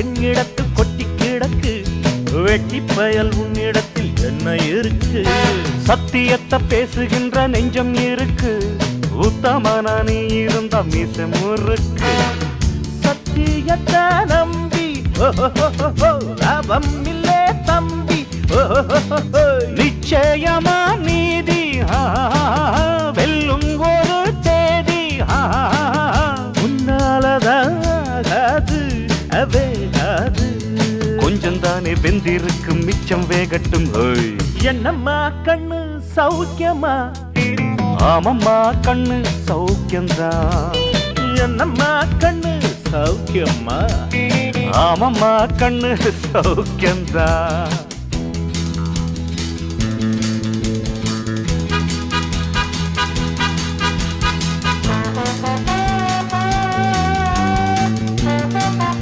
என்னிடத்து கொட்டி கிடக்கு, வெட்டி பயல் உன்னிடத்தில் என்ன இருக்கு? சத்தியத்தை பேசுகின்ற நெஞ்சம் இருக்கு, உத்தமன நீ இருந்த மீச முறுக்கு. சத்தியத்தை நம்பி லாபம் இல்லே தம்பி, நிச்சயமா நீதி வெல்லும் ஒரு தேதி. உன்னாலதாகாது வேகாது, கொஞ்சம் தானே வெந்திருக்கு மிச்சம் வேகட்டும். என்னம்மா கண்ணு சௌக்கியமா? ஆமம்மா கண்ணு சௌக்கியம்தான். என்னம்மா கண்ணு சௌக்கியமா? ஆமம்மா கண்ணு சௌக்கியம்தான்.